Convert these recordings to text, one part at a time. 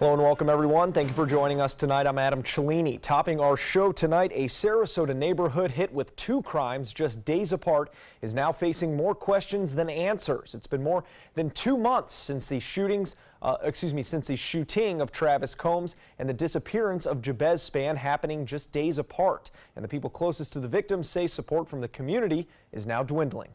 Hello and welcome everyone. Thank you for joining us tonight. I'm Adam Cellini. Topping our show tonight, a Sarasota neighborhood hit with two crimes just days apart is now facing more questions than answers. It's been more than 2 months since the shooting of Travis Combs and the disappearance of Jabez Spann happening just days apart. And the people closest to the victims say support from the community is now dwindling.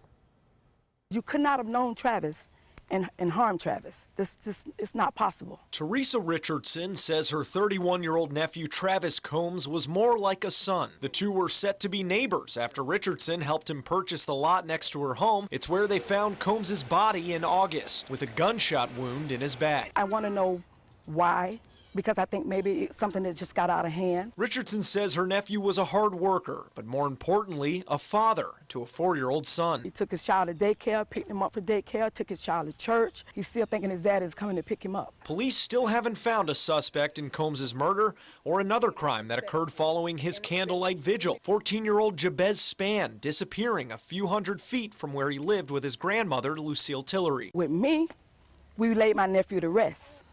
You could not have known Travis and harm Travis. It's not possible. Teresa Richardson says her 31-year-old nephew Travis Combs was more like a son. The two were set to be neighbors after Richardson helped him purchase the lot next to her home. It's where they found Combs's body in August with a gunshot wound in his back. I want to know why, because I think maybe it's something that just got out of hand. Richardson says her nephew was a hard worker, but more importantly, a father to a 4-year-old son. He took his child to daycare, picked him up for daycare, took his child to church. He's still thinking his dad is coming to pick him up. Police still haven't found a suspect in Combs's murder or another crime that occurred following his candlelight vigil. 14-year-old Jabez Spann disappearing a few hundred feet from where he lived with his grandmother, Lucille Tillery. With me, we laid my nephew to rest.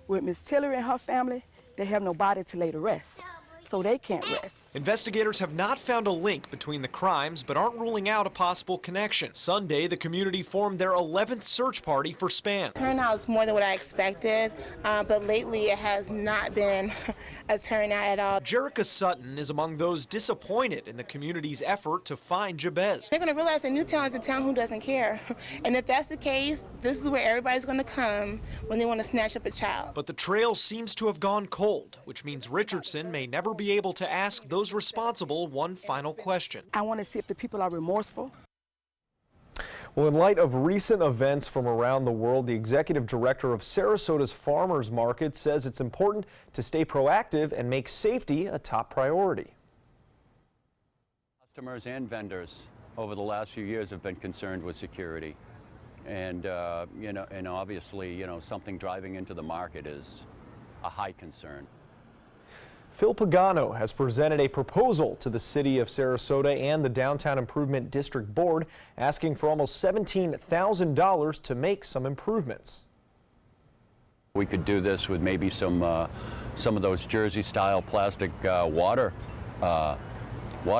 With Miss Tillery and her family, they have no body to lay to rest, so they can't rest. Investigators have not found a link between the crimes, but aren't ruling out a possible connection. Sunday, the community formed their 11th search party for Spann. Turnout is more than what I expected, but lately it has not been a turnout at all. Jerica Sutton is among those disappointed in the community's effort to find Jabez. They're going to realize that Newtown is a town who doesn't care. And if that's the case, this is where everybody's going to come when they want to snatch up a child. But the trail seems to have gone cold, which means Richardson may never be able to ask those responsible one final question. I want to see if the people are remorseful. Well, in light of recent events from around the world, the executive director of Sarasota's Farmers Market says it's important to stay proactive and make safety a top priority. Customers and vendors over the last few years have been concerned with security. And, and obviously, something driving into the market is a high concern. Phil Pagano has presented a proposal to the city of Sarasota and the Downtown Improvement District Board asking for almost $17,000 to make some improvements. We could do this with maybe some of those Jersey-style plastic water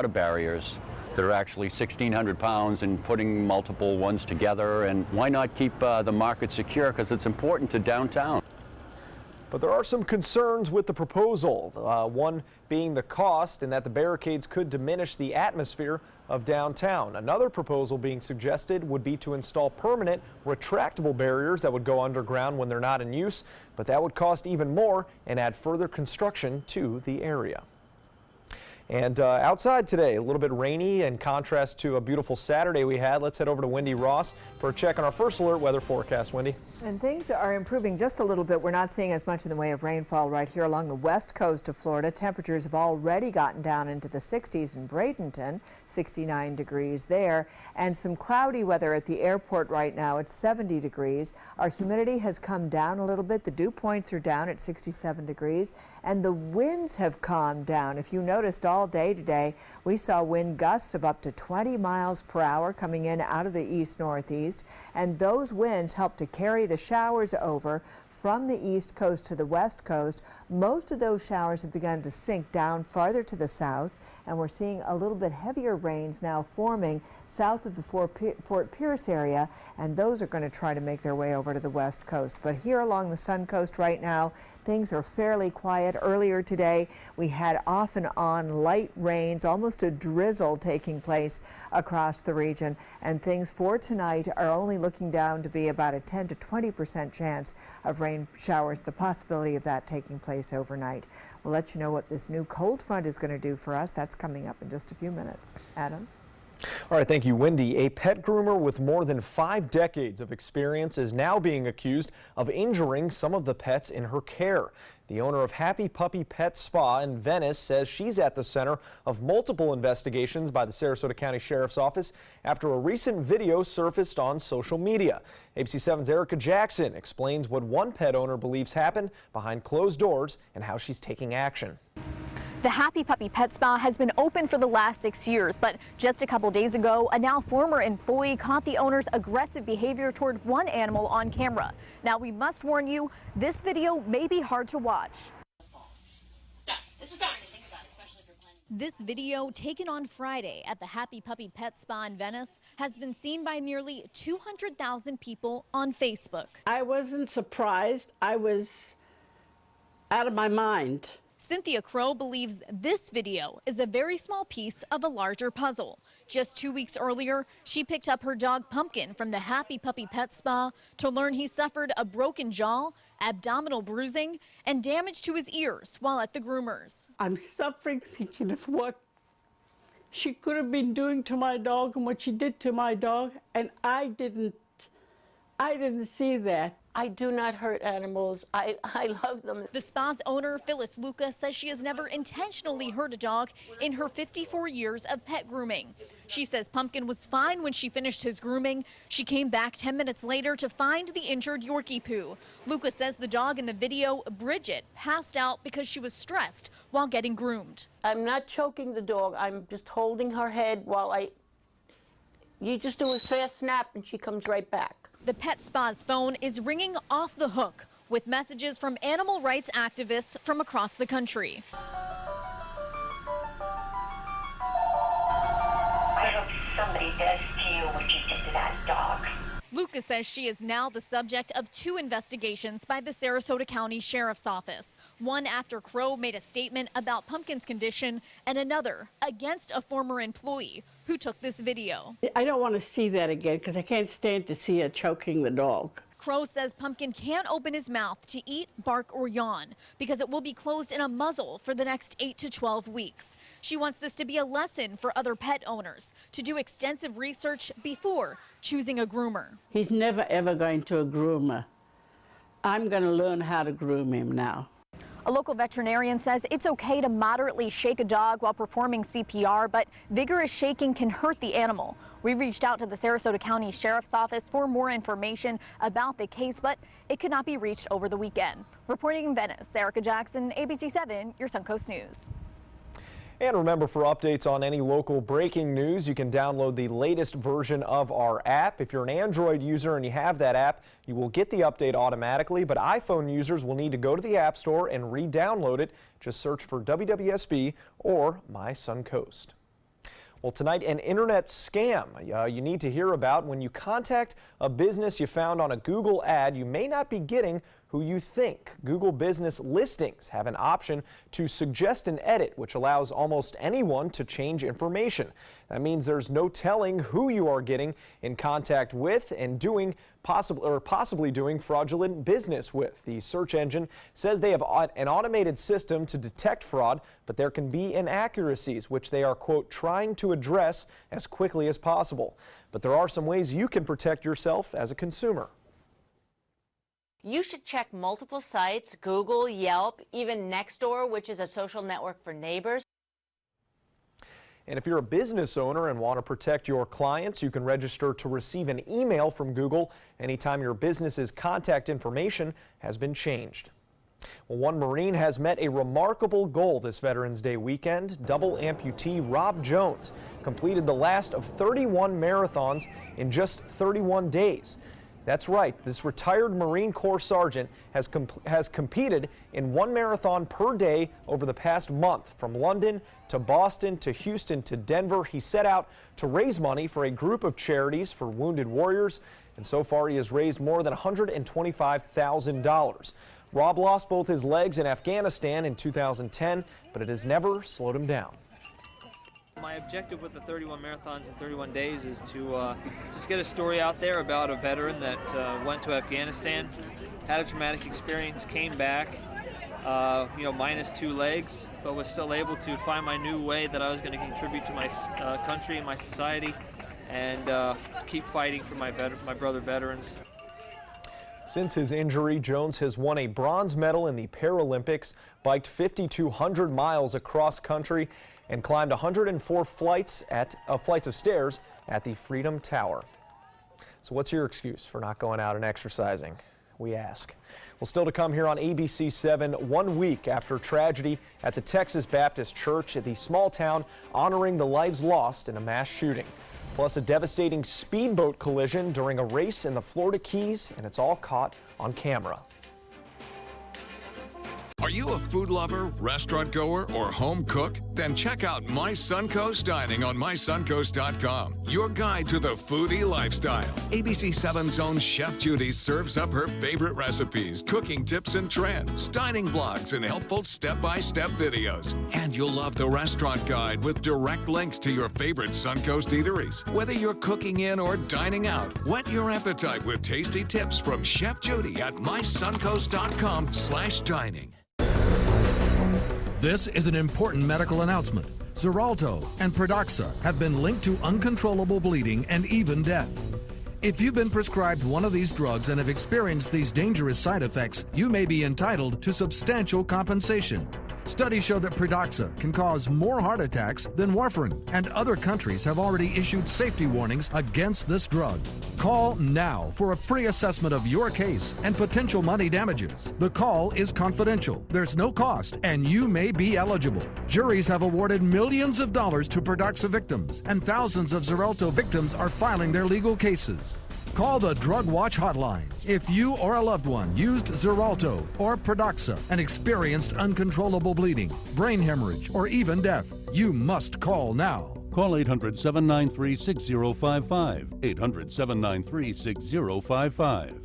barriers that are actually 1,600 pounds and putting multiple ones together. And why not keep the market secure, because it's important to downtown. But there are some concerns with the proposal, one being the cost and that the barricades could diminish the atmosphere of downtown. Another proposal being suggested would be to install permanent retractable barriers that would go underground when they're not in use, but that would cost even more and add further construction to the area. And outside today, a little bit rainy in contrast to a beautiful Saturday we had. Let's head over to Wendy Ross for a check on our first alert weather forecast. Wendy. And things are improving just a little bit. We're not seeing as much in the way of rainfall right here along the west coast of Florida. Temperatures have already gotten down into the 60s in Bradenton, 69 degrees there, and some cloudy weather at the airport right now. It's 70 degrees. Our humidity has come down a little bit. The dew points are down at 67 degrees, and the winds have calmed down. If you noticed all day today, we saw wind gusts of up to 20 miles per hour coming in out of the east-northeast, and those winds help to carry the showers over from the east coast to the west coast. Most of those showers have begun to sink down farther to the south, and we're seeing a little bit heavier rains now forming south of the Fort Pierce area, and those are going to try to make their way over to the west coast. But here along the Sun Coast right now, things are fairly quiet. Earlier today, we had off and on light rains, almost a drizzle taking place across the region, and things for tonight are only looking down to be about a 10 to 20% chance of rain showers, the possibility of that taking place overnight. We'll let you know what this new cold front is going to do for us. That's coming up in just a few minutes. Adam? All right, thank you, Wendy. A pet groomer with more than 5 decades of experience is now being accused of injuring some of the pets in her care. The owner of Happy Puppy Pet Spa in Venice says she's at the center of multiple investigations by the Sarasota County Sheriff's Office after a recent video surfaced on social media. ABC 7's Erica Jackson explains what one pet owner believes happened behind closed doors and how she's taking action. The Happy Puppy Pet Spa has been open for the last 6 years, but just a couple days ago, a now former employee caught the owner's aggressive behavior toward one animal on camera. Now, we must warn you, this video may be hard to watch. This video, taken on Friday at the Happy Puppy Pet Spa in Venice, has been seen by nearly 200,000 people on Facebook. I wasn't surprised. I was out of my mind. Cynthia Crow believes this video is a very small piece of a larger puzzle. Just 2 weeks earlier, she picked up her dog Pumpkin from the Happy Puppy Pet Spa to learn he suffered a broken jaw, abdominal bruising, and damage to his ears while at the groomers. I'm suffering thinking of what she could have been doing to my dog and what she did to my dog, and I didn't see that. I do not hurt animals. I love them. The spa's owner, Phyllis Lucas, says she has never intentionally hurt a dog in her 54 years of pet grooming. She says Pumpkin was fine when she finished his grooming. She came back 10 minutes later to find the injured Yorkie poo. Lucas says the dog in the video, Bridget, passed out because she was stressed while getting groomed. I'm not choking the dog. I'm just holding her head while you just do a fast snap and she comes right back. The pet spa's phone is ringing off the hook with messages from animal rights activists from across the country. I hope somebody does to you what you did to that dog. Lucas says she is now the subject of 2 investigations by the Sarasota County Sheriff's Office. One after Crow made a statement about Pumpkin's condition, and another against a former employee who took this video. I don't want to see that again because I can't stand to see her choking the dog. Crow says Pumpkin can't open his mouth to eat, bark, or yawn because it will be closed in a muzzle for the next 8 to 12 weeks. She wants this to be a lesson for other pet owners to do extensive research before choosing a groomer. He's never ever going to a groomer. I'm going to learn how to groom him now. A local veterinarian says it's okay to moderately shake a dog while performing CPR, but vigorous shaking can hurt the animal. We reached out to the Sarasota County Sheriff's Office for more information about the case, but it could not be reached over the weekend. Reporting in Venice, Erica Jackson, ABC 7, your Suncoast News. And remember, for updates on any local breaking news, you can download the latest version of our app. If you're an Android user and you have that app, you will get the update automatically, but iPhone users will need to go to the App Store and re-download it. Just search for WWSB or My Suncoast. Well, tonight, an internet scam you need to hear about. When you contact a business you found on a Google ad, you may not be getting who you think. Google Business Listings have an option to suggest an edit, which allows almost anyone to change information. That means there's no telling who you are getting in contact with and possibly doing fraudulent business with. The search engine says they have an automated system to detect fraud, but there can be inaccuracies, which they are, quote, trying to address as quickly as possible. But there are some ways you can protect yourself as a consumer. You should check multiple sites, Google, Yelp, even Nextdoor, which is a social network for neighbors. And if you're a business owner and want to protect your clients, you can register to receive an email from Google anytime your business's contact information has been changed. Well, one Marine has met a remarkable goal this Veterans Day weekend. Double amputee Rob Jones completed the last of 31 marathons in just 31 days. That's right, this retired Marine Corps sergeant has competed in 1 marathon per day over the past month. From London to Boston to Houston to Denver, he set out to raise money for a group of charities for wounded warriors, and so far he has raised more than $125,000. Rob lost both his legs in Afghanistan in 2010, but it has never slowed him down. My objective with the 31 marathons in 31 days is to just get a story out there about a veteran that went to Afghanistan, had a traumatic experience, came back, minus 2 legs, but was still able to find my new way that I was going to contribute to my country and my society, and keep fighting for my brother veterans. Since his injury, Jones has won a bronze medal in the Paralympics, biked 5,200 miles across country, and climbed 104 flights of stairs at the Freedom Tower. So what's your excuse for not going out and exercising? we ask. Well, still to come here on ABC 7, 1 week after tragedy at the Texas Baptist Church at the small town, honoring the lives lost in a mass shooting. Plus a devastating speedboat collision during a race in the Florida Keys, and it's all caught on camera. Are you a food lover, restaurant goer, or home cook? Then check out My Suncoast Dining on mysuncoast.com, your guide to the foodie lifestyle. ABC 7's own Chef Judy serves up her favorite recipes, cooking tips and trends, dining blogs, and helpful step-by-step videos. And you'll love the restaurant guide with direct links to your favorite Suncoast eateries. Whether you're cooking in or dining out, whet your appetite with tasty tips from Chef Judy at mysuncoast.com/dining. This is an important medical announcement. Xarelto and Pradaxa have been linked to uncontrollable bleeding and even death. If you've been prescribed one of these drugs and have experienced these dangerous side effects, you may be entitled to substantial compensation. Studies show that Pradaxa can cause more heart attacks than warfarin, and other countries have already issued safety warnings against this drug. Call now for a free assessment of your case and potential money damages. The call is confidential, there's no cost, and you may be eligible. Juries have awarded millions of dollars to Pradaxa victims, and thousands of Xarelto victims are filing their legal cases. Call the Drug Watch hotline. If you or a loved one used Xarelto or Pradaxa and experienced uncontrollable bleeding, brain hemorrhage, or even death, you must call now. Call 800-793-6055. 800-793-6055.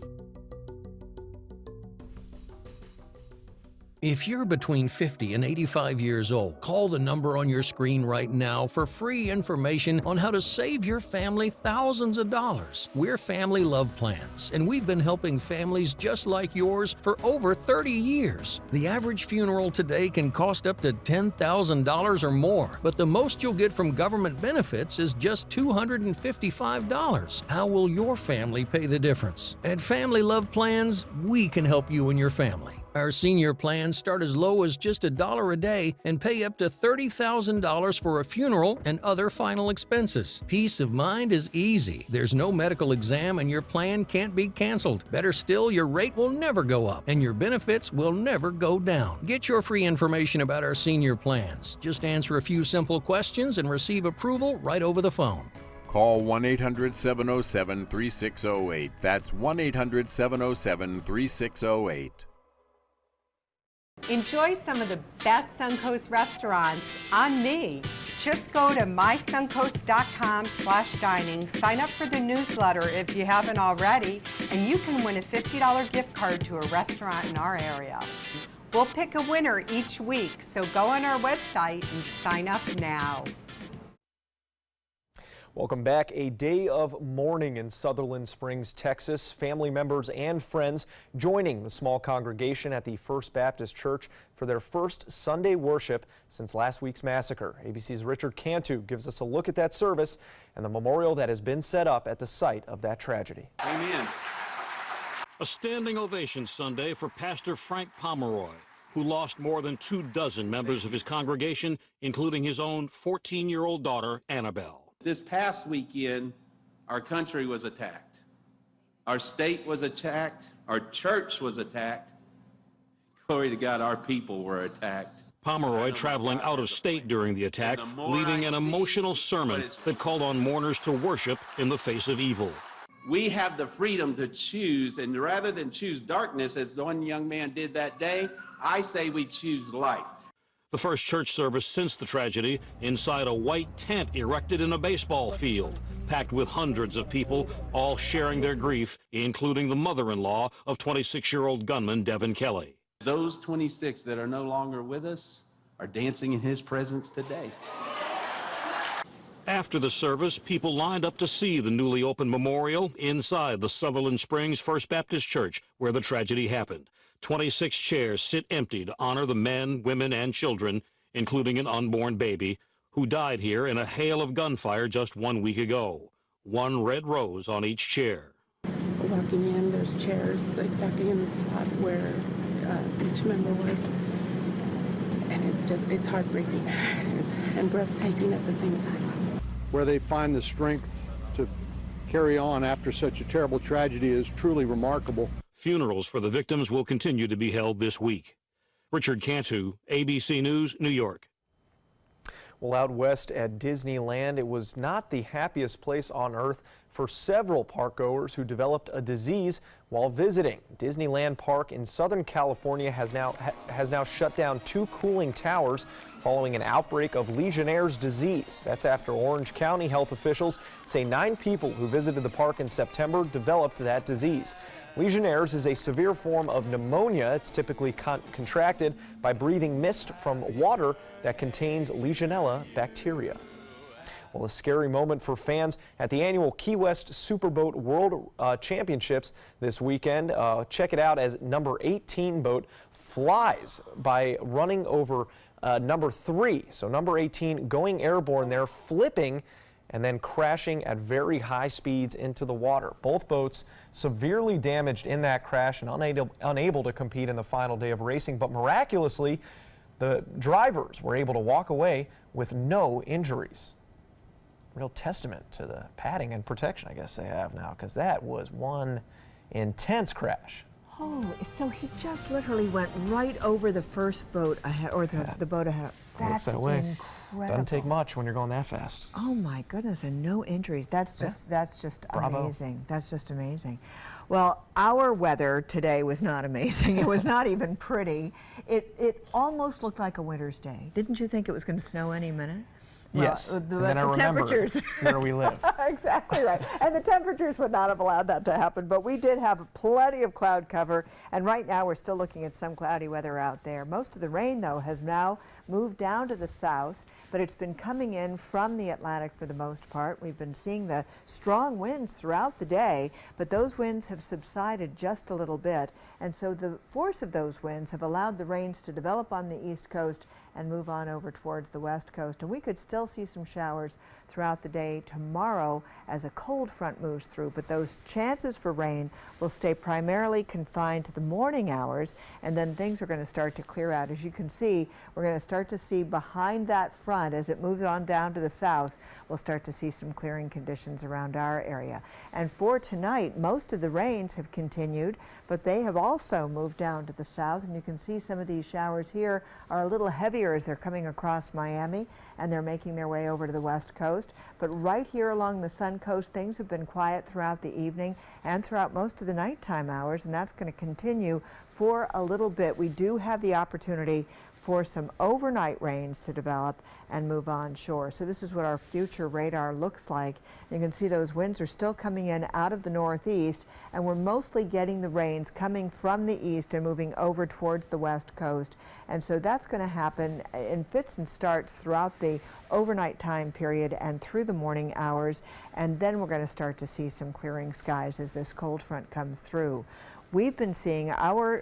If you're between 50 and 85 years old, call the number on your screen right now for free information on how to save your family thousands of dollars. We're Family Love Plans, and we've been helping families just like yours for over 30 years. The average funeral today can cost up to $10,000 or more, but the most you'll get from government benefits is just $255. How will your family pay the difference? At Family Love Plans, we can help you and your family. Our senior plans start as low as just $1 a day and pay up to $30,000 for a funeral and other final expenses. Peace of mind is easy. There's no medical exam and your plan can't be canceled. Better still, your rate will never go up and your benefits will never go down. Get your free information about our senior plans. Just answer a few simple questions and receive approval right over the phone. Call 1-800-707-3608. That's 1-800-707-3608. Enjoy some of the best Suncoast restaurants on me. Just go to mysuncoast.com/dining, sign up for the newsletter if you haven't already, and you can win a $50 gift card to a restaurant in our area. We'll pick a winner each week, so go on our website and sign up now. Welcome back. A day of mourning in Sutherland Springs, Texas. Family members and friends joining the small congregation at the First Baptist Church for their first Sunday worship since last week's massacre. ABC's Richard Cantu gives us a look at that service and the memorial that has been set up at the site of that tragedy. Amen. A standing ovation Sunday for Pastor Frank Pomeroy, who lost more than 24 members of his congregation, including his own 14-year-old daughter, Annabelle. This past weekend, our country was attacked. Our state was attacked. Our church was attacked. Glory to God, our people were attacked. Pomeroy traveling out of state during the attack, leading an emotional sermon that called on mourners to worship in the face of evil. We have the freedom to choose, and rather than choose darkness, as the one young man did that day, I say we choose life. The first church service since the tragedy inside a white tent erected in a baseball field, packed with hundreds of people, all sharing their grief, including the mother-in-law of 26-year-old gunman Devin Kelley. Those 26 that are no longer with us are dancing in his presence today. After the service, people lined up to see the newly opened memorial inside the Sutherland Springs First Baptist Church, where the tragedy happened. 26 chairs sit empty to honor the men, women, and children, including an unborn baby, who died here in a hail of gunfire just 1 week ago. One red rose on each chair. Walking in, there's chairs exactly in the spot where each member was. And it's heartbreaking and breathtaking at the same time. Where they find the strength to carry on after such a terrible tragedy is truly remarkable. Funerals for the victims will continue to be held this week. Richard Cantu, ABC News, New York. Well, out west at Disneyland, it was not the happiest place on earth for several park goers who developed a disease while visiting. Disneyland Park in Southern California has now shut down 2 cooling towers following an outbreak of Legionnaire's disease. That's after Orange County health officials say 9 people who visited the park in September developed that disease. Legionnaire's is a severe form of pneumonia. It's typically contracted by breathing mist from water that contains Legionella bacteria. Well, a scary moment for fans at the annual Key West Superboat World Championships this weekend. Check it out as number 18 boat flies by running over number 3. So number 18 going airborne there, flipping and then crashing at very high speeds into the water. Both boats severely damaged in that crash and unable to compete in the final day of racing, but miraculously, the drivers were able to walk away with no injuries. Real testament to the padding and protection, I guess they have now, because that was one intense crash. Oh, so he just literally went right over the first boat ahead, or the boat ahead. That's incredible. Doesn't take much when you're going that fast. Oh my goodness, and no injuries. That's just Bravo. Amazing. That's just amazing. Well, our weather today was not amazing. It was not even pretty. It almost looked like a winter's day. Didn't you think it was going to snow any minute? Yes, well, and then I remember where we live. Exactly right. And the temperatures would not have allowed that to happen, but we did have plenty of cloud cover, and right now we're still looking at some cloudy weather out there. Most of the rain, though, has now moved down to the south, but it's been coming in from the Atlantic for the most part. We've been seeing the strong winds throughout the day, but those winds have subsided just a little bit, and so the force of those winds have allowed the rains to develop on the east coast and move on over towards the west coast. And we could still see some showers throughout the day tomorrow as a cold front moves through, but those chances for rain will stay primarily confined to the morning hours, and then things are going to start to clear out. As you can see, we're going to start to see behind that front, as it moves on down to the south, we'll start to see some clearing conditions around our area. And for tonight, most of the rains have continued, but they have also moved down to the south, and you can see some of these showers here are a little heavier as they're coming across Miami, and they're making their way over to the west coast. But right here along the Sun Coast, things have been quiet throughout the evening and throughout most of the nighttime hours, and that's going to continue for a little bit. We do have the opportunity for some overnight rains to develop and move on shore. So this is what our future radar looks like. You can see those winds are still coming in out of the northeast, and we're mostly getting the rains coming from the east and moving over towards the west coast. And so that's going to happen in fits and starts throughout the overnight time period and through the morning hours. And then we're going to start to see some clearing skies as this cold front comes through. We've been seeing our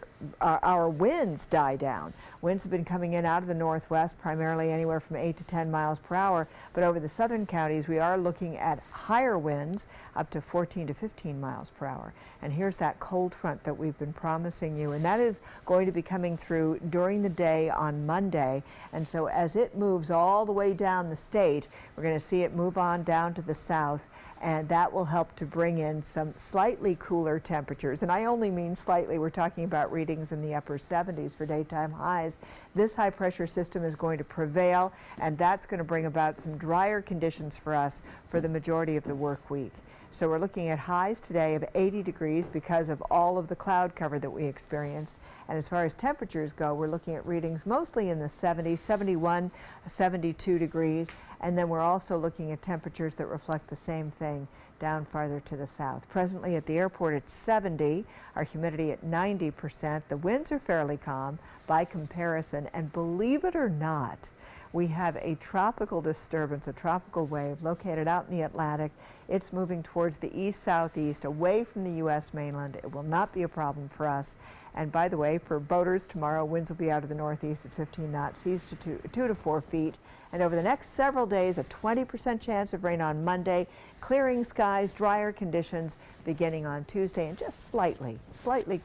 winds die down. Winds have been coming in out of the northwest, primarily anywhere from 8 to 10 miles per hour. But over the southern counties, we are looking at higher winds, up to 14 to 15 miles per hour. And here's that cold front that we've been promising you. And that is going to be coming through during the day on Monday. And so as it moves all the way down the state, we're going to see it move on down to the south. And that will help to bring in some slightly cooler temperatures. And I only mean slightly. We're talking about readings in the upper 70s for daytime highs. This high pressure system is going to prevail, and that's going to bring about some drier conditions for us for the majority of the work week. So we're looking at highs today of 80 degrees because of all of the cloud cover that we experienced. And as far as temperatures go, we're looking at readings mostly in the 70s, 71, 72 degrees. And then we're also looking at temperatures that reflect the same thing down farther to the south. Presently at the airport it's 70, our humidity at 90%. The winds are fairly calm by comparison, and believe it or not, we have a tropical disturbance, a tropical wave located out in the Atlantic. It's moving towards the east-southeast, away from the U.S. mainland. It will not be a problem for us. And by the way, for boaters tomorrow, winds will be out of the northeast at 15 knots, seas to 2 to 4 feet. And over the next several days, a 20% chance of rain on Monday, clearing skies, drier conditions beginning on Tuesday, and just slightly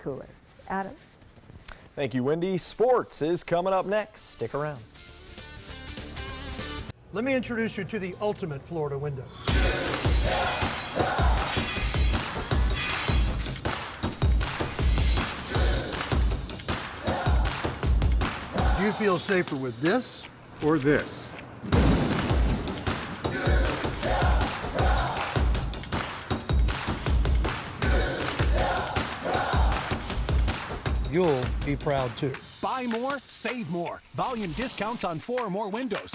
cooler. Adam? Thank you, Wendy. Sports is coming up next. Stick around. Let me introduce you to the ultimate Florida window. you feel safer with this or this? You'll be proud too. Buy more, save more. Volume discounts on 4 or more windows.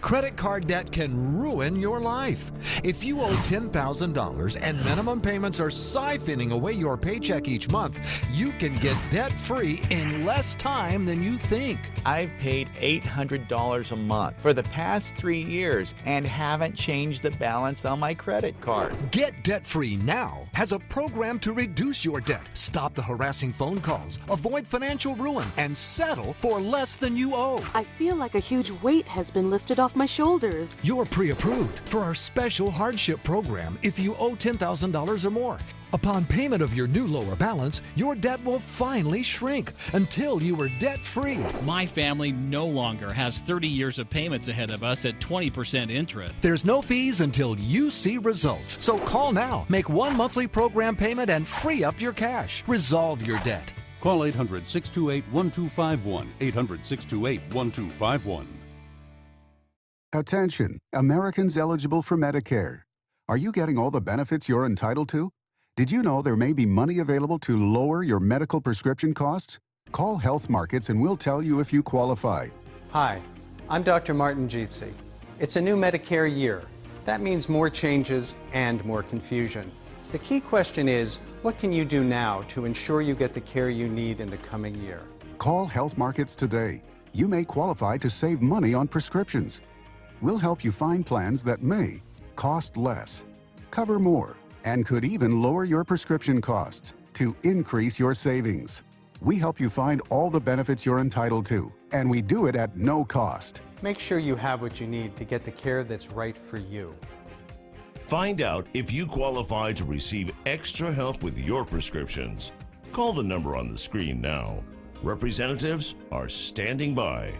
Credit card debt can ruin your life. If you owe $10,000 and minimum payments are siphoning away your paycheck each month, you can get debt-free in less time than you think. I've paid $800 a month for the past 3 years and haven't changed the balance on my credit card. Get debt-free now has a program to reduce your debt, stop the harassing phone calls, avoid financial ruin, and settle for less than you owe. I feel like a huge weight has been lifted off my shoulders. You're pre-approved for our special hardship program if you owe $10,000 or more. Upon payment of your new lower balance, your debt will finally shrink until you are debt-free. My family no longer has 30 years of payments ahead of us at 20% interest. There's no fees until you see results. So call now, make one monthly program payment, and free up your cash. Resolve your debt. Call 800-628-1251. 800-628-1251. Attention, Americans eligible for Medicare. Are you getting all the benefits you're entitled to? Did you know there may be money available to lower your medical prescription costs? Call Health Markets and we'll tell you if you qualify. Hi, I'm Dr. Martin Jeetsi. It's a new Medicare year. That means more changes and more confusion. The key question is, what can you do now to ensure you get the care you need in the coming year? Call Health Markets today. You may qualify to save money on prescriptions. We'll help you find plans that may cost less, cover more, and could even lower your prescription costs to increase your savings. We help you find all the benefits you're entitled to, and we do it at no cost. Make sure you have what you need to get the care that's right for you. Find out if you qualify to receive extra help with your prescriptions. Call the number on the screen now. Representatives are standing by.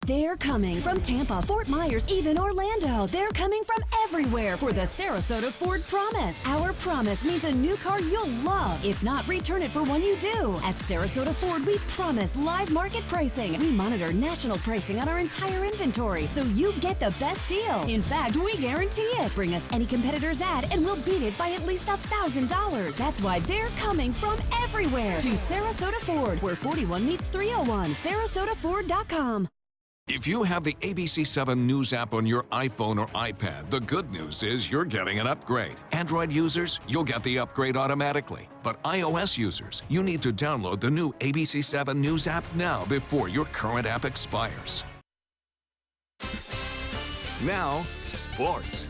They're coming from Tampa, Fort Myers, even Orlando. They're coming from everywhere for the Sarasota Ford Promise. Our promise means a new car you'll love. If not, return it for one you do. At Sarasota Ford, we promise live market pricing. We monitor national pricing on our entire inventory, so you get the best deal. In fact, we guarantee it. Bring us any competitor's ad, and we'll beat it by at least $1,000. That's why they're coming from everywhere to Sarasota Ford, where 41 meets 301. SarasotaFord.com. If you have the ABC7 News app on your iPhone or iPad, the good news is you're getting an upgrade. Android users, you'll get the upgrade automatically. But iOS users, you need to download the new ABC7 News app now before your current app expires. Now, sports.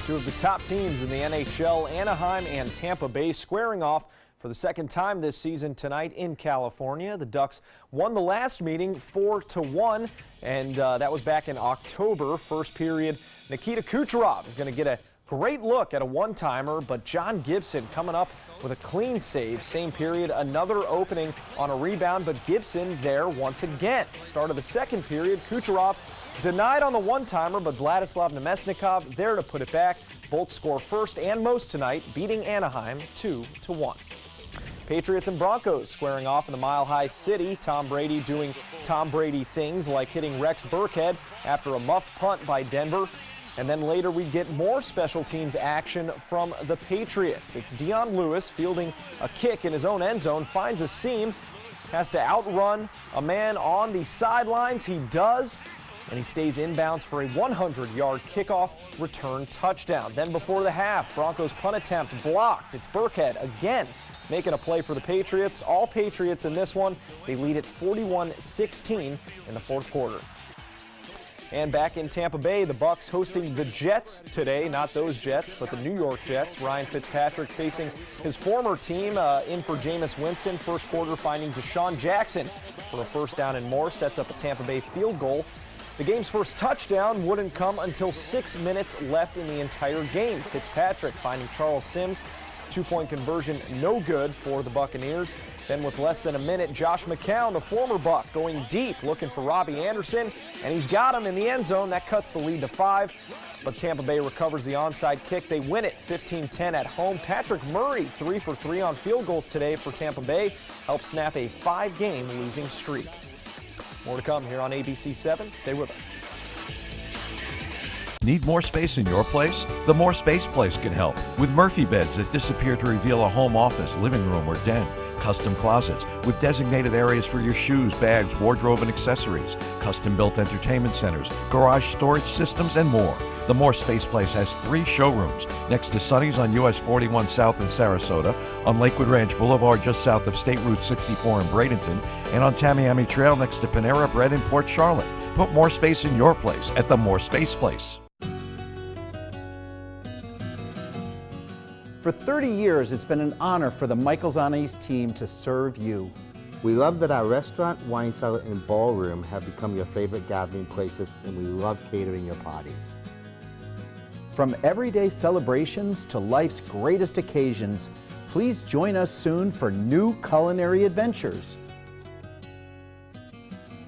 Two of the top teams in the NHL, Anaheim and Tampa Bay, squaring off for the second time this season tonight in California. The Ducks won the last meeting 4-1, and that was back in October. First period, Nikita Kucherov is going to get a great look at a one-timer, but John Gibson coming up with a clean save. Same period, another opening on a rebound, but Gibson there once again. Start of the second period, Kucherov denied on the one-timer, but Vladislav Nemesnikov there to put it back. Both score first and most tonight, beating Anaheim 2-1. Patriots and Broncos squaring off in the Mile High City. Tom Brady doing Tom Brady things like hitting Rex Burkhead after a muff punt by Denver. And then later we get more special teams action from the Patriots. It's Dion Lewis fielding a kick in his own end zone, finds a seam, has to outrun a man on the sidelines. He does, and he stays inbounds for a 100-yard kickoff return touchdown. Then before the half, Broncos punt attempt blocked. It's Burkhead again making a play for the Patriots. All Patriots in this one. They lead at 41-16 in the fourth quarter. And back in Tampa Bay, the Bucs hosting the Jets today. Not those Jets, but the New York Jets. Ryan Fitzpatrick facing his former team in for Jameis Winston. First quarter finding Deshaun Jackson for a first down and more. Sets up a Tampa Bay field goal. The game's first touchdown wouldn't come until 6 minutes left in the entire game. Fitzpatrick finding Charles Sims two-point conversion no good for the Buccaneers. Then with less than a minute, Josh McCown, the former Buck, going deep looking for Robbie Anderson, and he's got him in the end zone. That cuts the lead to 5. But Tampa Bay recovers the onside kick. They win it 15-10 at home. Patrick Murray, 3 for 3 on field goals today for Tampa Bay, helped snap a 5-game losing streak. More to come here on ABC 7. Stay with us. Need more space in your place? The More Space Place can help with Murphy beds that disappear to reveal a home office, living room, or den. Custom closets with designated areas for your shoes, bags, wardrobe, and accessories. Custom-built entertainment centers, garage storage systems, and more. The More Space Place has 3 showrooms next to Sonny's on US 41 South in Sarasota, on Lakewood Ranch Boulevard just south of State Route 64 in Bradenton, and on Tamiami Trail next to Panera Bread in Port Charlotte. Put more space in your place at the More Space Place. For 30 years, it's been an honor for the Michaels on Ice team to serve you. We love that our restaurant, wine cellar, and ballroom have become your favorite gathering places, and we love catering your parties. From everyday celebrations to life's greatest occasions, please join us soon for new culinary adventures.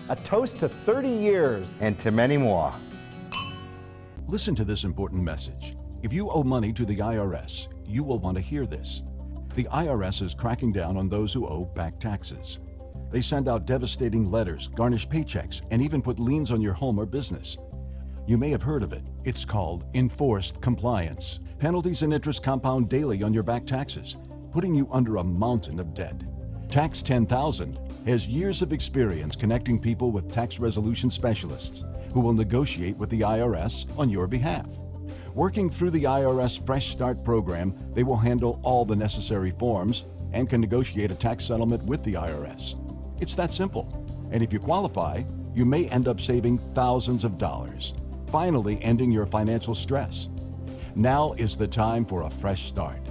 A toast to 30 years. And to many more. Listen to this important message. If you owe money to the IRS, you will want to hear this. The IRS is cracking down on those who owe back taxes. They send out devastating letters, garnish paychecks, and even put liens on your home or business. You may have heard of it. It's called enforced compliance. Penalties and interest compound daily on your back taxes, putting you under a mountain of debt. Tax 10,000 has years of experience connecting people with tax resolution specialists who will negotiate with the IRS on your behalf. Working through the IRS Fresh Start program, they will handle all the necessary forms and can negotiate a tax settlement with the IRS. It's that simple. And if you qualify, you may end up saving thousands of dollars, finally ending your financial stress. Now is the time for a fresh start.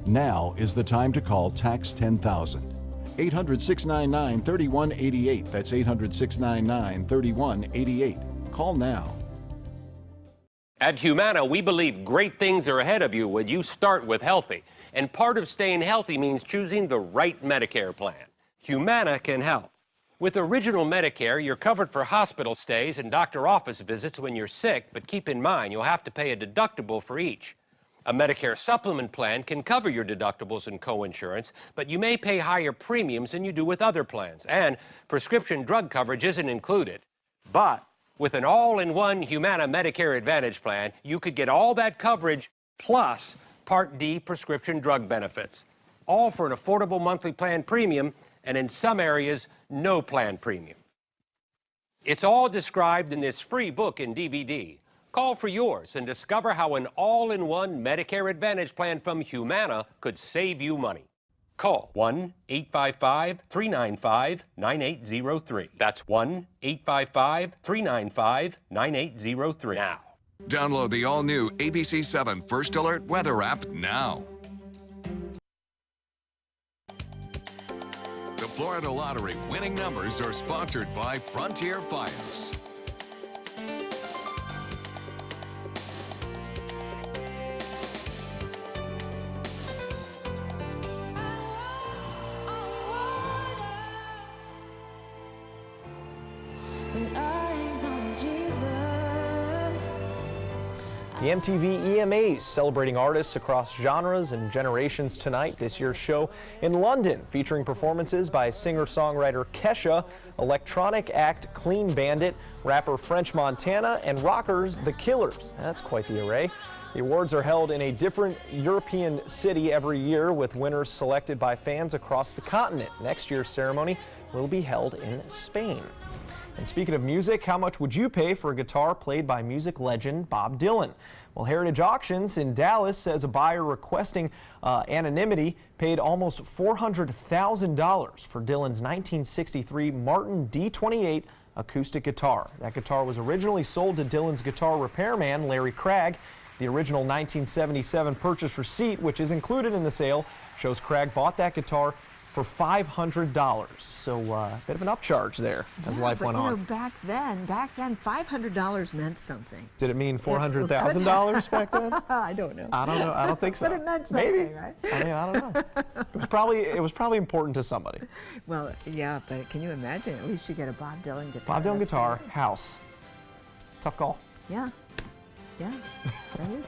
Now is the time to call Tax 10,000. 800-699-3188. That's 800-699-3188. Call now. At Humana, we believe great things are ahead of you when you start with healthy. And part of staying healthy means choosing the right Medicare plan. Humana can help. With Original Medicare, you're covered for hospital stays and doctor office visits when you're sick, but keep in mind you'll have to pay a deductible for each. A Medicare supplement plan can cover your deductibles and coinsurance, but you may pay higher premiums than you do with other plans. And prescription drug coverage isn't included. But with an all-in-one Humana Medicare Advantage plan, you could get all that coverage plus Part D prescription drug benefits, all for an affordable monthly plan premium, and in some areas, no plan premium. It's all described in this free book and DVD. Call for yours and discover how an all-in-one Medicare Advantage plan from Humana could save you money. Call 1-855-395-9803. That's 1-855-395-9803 now. Download the all-new ABC 7 First Alert weather app now. The Florida Lottery winning numbers are sponsored by Frontier Fires. The MTV EMAs celebrating artists across genres and generations tonight. This year's show in London featuring performances by singer-songwriter Kesha, electronic act Clean Bandit, rapper French Montana, and rockers The Killers. That's quite the array. The awards are held in a different European city every year, with winners selected by fans across the continent. Next year's ceremony will be held in Spain. And speaking of music, how much would you pay for a guitar played by music legend Bob Dylan? Well, Heritage Auctions in Dallas says a buyer requesting anonymity paid almost $400,000 for Dylan's 1963 Martin D28 acoustic guitar. That guitar was originally sold to Dylan's guitar repairman, Larry Craig. The original 1977 purchase receipt, which is included in the sale, shows Craig bought that guitar for $500. So a bit of an upcharge there as life went on. Back then, $500 meant something. Did it mean $400,000 back then? I don't know. I don't know. I don't think so. But it meant something, maybe. Right? I mean, I don't know. It was probably important to somebody. Well, yeah, but can you imagine? At least you get a Bob Dylan guitar. Bob Dylan guitar, house. Tough call. Yeah. Yeah. That is.